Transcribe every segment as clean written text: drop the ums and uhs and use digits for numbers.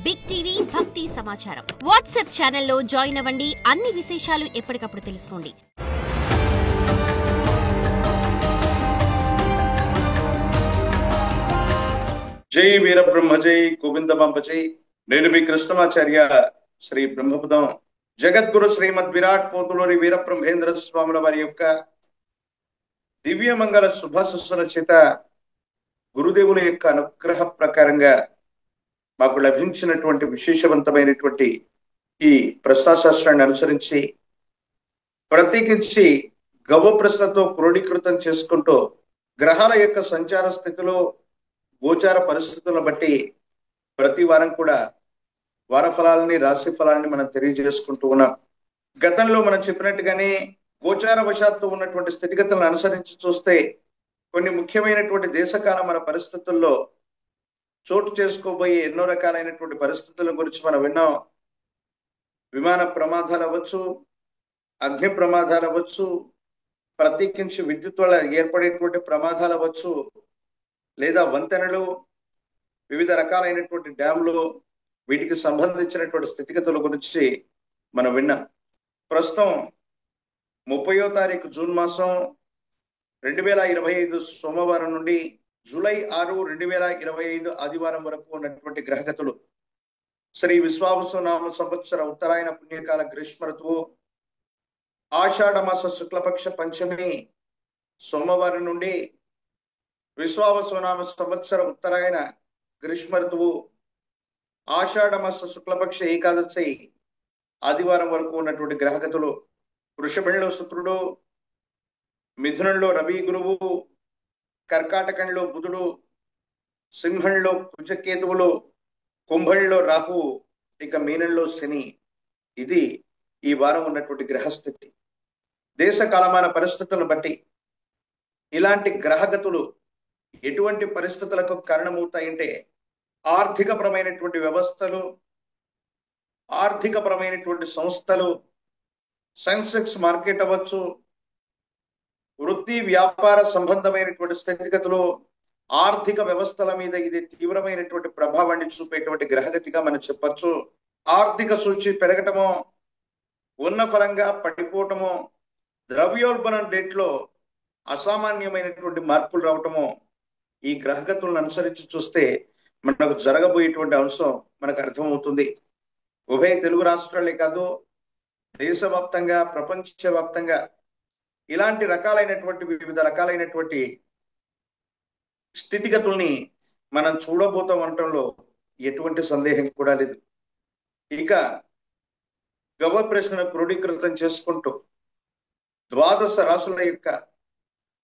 Big TV భక్తి సమాచారం WhatsApp ఛానల్లో జాయిన్ అవ్వండి. అన్ని విశేషాలు ఎప్పటికప్పుడు తెలుసుకోండి. జై వీరబ్రహ్మ జై గోవిందమాంబ జై. నేను మీ కృష్ణమాచార్య శ్రీ బ్రహ్మపదం జగద్గురు శ్రీమద్ విరాట్ పోతులూరి వీరబ్రహ్మేంద్ర స్వాముల వారి యొక్క దివ్యమంగళ శుభాశస్సుల చేత గురుదేవుల యొక్క అనుగ్రహ ప్రకారంగా మాకు లభించినటువంటి విశేషవంతమైనటువంటి ఈ ప్రశ్నాశాస్త్రాన్ని అనుసరించి ప్రత్యేకించి గవ ప్రశ్నతో క్రోడీకృతం చేసుకుంటూ గ్రహాల యొక్క సంచార స్థితిలో గోచార పరిస్థితులను బట్టి ప్రతి వారం కూడా వార ఫలాలని రాశి ఫలాలని మనం తెలియజేసుకుంటూ ఉన్నాం. గతంలో మనం చెప్పినట్టుగానే గోచార వశాత్తు ఉన్నటువంటి స్థితిగతులను అనుసరించి చూస్తే కొన్ని ముఖ్యమైనటువంటి దేశకాల మన పరిస్థితుల్లో చోటు చేసుకోబోయే ఎన్నో రకాలైనటువంటి పరిస్థితుల గురించి మనం విన్నాం. విమాన ప్రమాదాలు అవ్వచ్చు, అగ్ని ప్రమాదాలు అవ్వచ్చు, ప్రత్యేకించి విద్యుత్ వల్ల ఏర్పడేటువంటి ప్రమాదాలు అవ్వచ్చు, లేదా వంతెనలు, వివిధ రకాలైనటువంటి డ్యామ్లు, వీటికి సంబంధించినటువంటి స్థితిగతుల గురించి మనం విన్నాం. ప్రస్తుతం 30వ తారీఖు జూన్ మాసం 2025 సోమవారం నుండి జూలై 6, 2025 ఆదివారం వరకు ఉన్నటువంటి గ్రహగతులు శ్రీ విశ్వావసునామ సంవత్సర ఉత్తరాయణ పుణ్యకాల గ్రీష్మ ఋతువు ఆషాఢ మాస శుక్లపక్ష పంచమి సోమవారం నుండి విశ్వావసునామ సంవత్సర ఉత్తరాయణ గ్రీష్మ ఋతువు ఆషాఢ మాస శుక్లపక్ష ఏకాదశి ఆదివారం వరకు ఉన్నటువంటి గ్రహగతులు వృషభంలో శుక్రుడు, మిథునంలో రవి గురువు, కర్కాటకంలో బుధుడు, సింహంలో కుజకేతువులు, కుంభంలో రాహు, ఇక మీనంలో శని. ఇది ఈ వారం ఉన్నటువంటి గ్రహస్థితి. దేశ కాలమాన పరిస్థితులను బట్టి ఇలాంటి గ్రహగతులు ఎటువంటి పరిస్థితులకు కారణమవుతాయంటే ఆర్థికపరమైనటువంటి వ్యవస్థలు, ఆర్థికపరమైనటువంటి సంస్థలు, సెన్సెక్స్ మార్కెట్ అవ్వచ్చు, వృత్తి వ్యాపార సంబంధమైనటువంటి స్థితిగతులు, ఆర్థిక వ్యవస్థల మీద ఇది తీవ్రమైనటువంటి ప్రభావాన్ని చూపేటువంటి గ్రహగతిగా మనం చెప్పచ్చు. ఆర్థిక సూచి పెరగటమో, ఉన్న ఫలంగా పడిపోవటమో, ద్రవ్యోల్బణం రేట్లో అసామాన్యమైనటువంటి మార్పులు రావటమో ఈ గ్రహగతులను అనుసరించి చూస్తే మనకు జరగబోయేటువంటి అంశం మనకు అర్థమవుతుంది. ఉభయ తెలుగు రాష్ట్రాలే కాదు, దేశవ్యాప్తంగా, ప్రపంచవ్యాప్తంగా ఇలాంటి రకాలైనటువంటి వివిధ రకాలైనటువంటి స్థితిగతుల్ని మనం చూడబోతాం అనటంలో ఎటువంటి సందేహం కూడా లేదు. ఇక గవ ప్రశ్నను క్రోడీకృతం చేసుకుంటూ 12 రాశుల యొక్క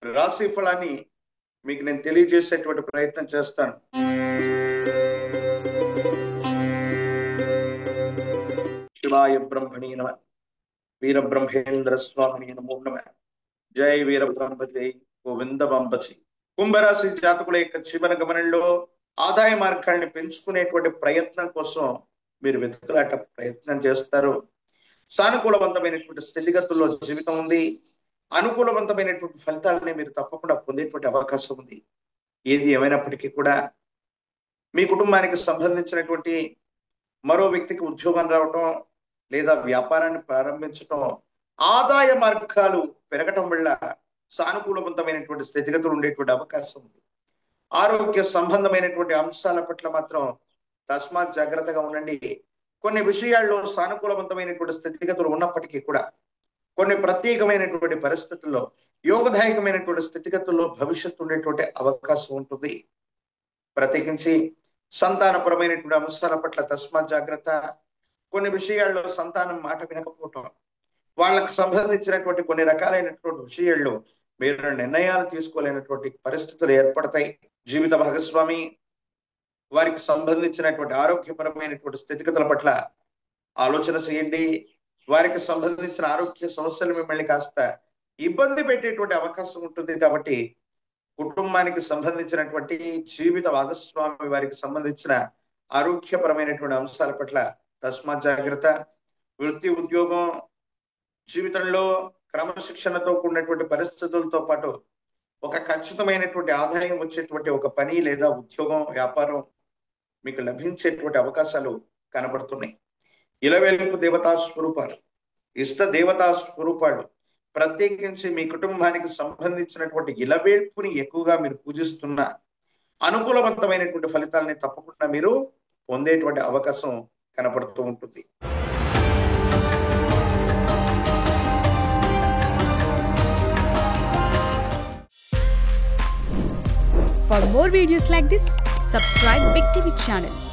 రాశి ఫలాన్ని మీకు నేను తెలియజేసేటువంటి ప్రయత్నం చేస్తాను. శివాయ బ్రహ్మణి నమః. వీరబ్రహ్మేంద్ర స్వామిని నమో నమః. జై వీరబ్రహ్మ జై గోవిందమాంబ జై. కుంభరాశి జాతకుల యొక్క జీవన గమనంలో ఆదాయ మార్గాన్ని పెంచుకునేటువంటి ప్రయత్నం కోసం మీరు వెతుకులాట ప్రయత్నం చేస్తారు. సానుకూలవంతమైనటువంటి స్థితిగతుల్లో జీవితం ఉంది. అనుకూలవంతమైనటువంటి ఫలితాలని మీరు తప్పకుండా పొందేటువంటి అవకాశం ఉంది. ఏది ఏమైనప్పటికీ కూడా మీ కుటుంబానికి సంబంధించినటువంటి మరో వ్యక్తికి ఉద్యోగం రావటం లేదా వ్యాపారాన్ని ప్రారంభించటం, ఆదాయ మార్గాలు పెరగటం వల్ల సానుకూలవంతమైనటువంటి స్థితిగతులు ఉండేటువంటి అవకాశం ఉంది. ఆరోగ్య సంబంధమైనటువంటి అంశాల పట్ల మాత్రం తస్మాత్ జాగ్రత్తగా ఉండండి. కొన్ని విషయాల్లో సానుకూలవంతమైనటువంటి స్థితిగతులు ఉన్నప్పటికీ కూడా కొన్ని ప్రత్యేకమైనటువంటి పరిస్థితుల్లో, యోగదాయకమైనటువంటి స్థితిగతుల్లో భవిష్యత్తు ఉండేటువంటి అవకాశం ఉంటుంది. ప్రత్యేకించి సంతానపరమైనటువంటి అంశాల పట్ల తస్మాత్ జాగ్రత్త. కొన్ని విషయాల్లో సంతానం మాట వినకపోవటం, వాళ్ళకు సంబంధించినటువంటి కొన్ని రకాలైనటువంటి విషయాల్లో మీరు నిర్ణయాలు తీసుకోలేనటువంటి పరిస్థితులు ఏర్పడతాయి. జీవిత భాగస్వామి వారికి సంబంధించినటువంటి ఆరోగ్యపరమైనటువంటి స్థితిగతుల పట్ల ఆలోచన చేయండి. వారికి సంబంధించిన ఆరోగ్య సమస్యలు మిమ్మల్ని కాస్త ఇబ్బంది పెట్టేటువంటి అవకాశం ఉంటుంది. కాబట్టి కుటుంబానికి సంబంధించినటువంటి జీవిత భాగస్వామి వారికి సంబంధించిన ఆరోగ్యపరమైనటువంటి అంశాల పట్ల తస్మాత్ జాగ్రత్త. వృత్తి ఉద్యోగం జీవితంలో క్రమశిక్షణతో కూడినటువంటి పరిస్థితులతో పాటు ఒక ఖచ్చితమైనటువంటి ఆదాయం వచ్చేటువంటి ఒక పని లేదా ఉద్యోగం, వ్యాపారం మీకు లభించేటువంటి అవకాశాలు కనబడుతున్నాయి. ఇలవేల్పు దేవతా స్వరూపాలు, ఇష్ట దేవతా స్వరూపాలు, ప్రత్యేకించి మీ కుటుంబానికి సంబంధించినటువంటి ఇలవేల్పుని ఎక్కువగా మీరు పూజిస్తున్న అనుకూలవంతమైనటువంటి ఫలితాలని తప్పకుండా మీరు పొందేటువంటి అవకాశం కనపడుతూ ఉంటుంది. For more videos like this, subscribe Big TV channel.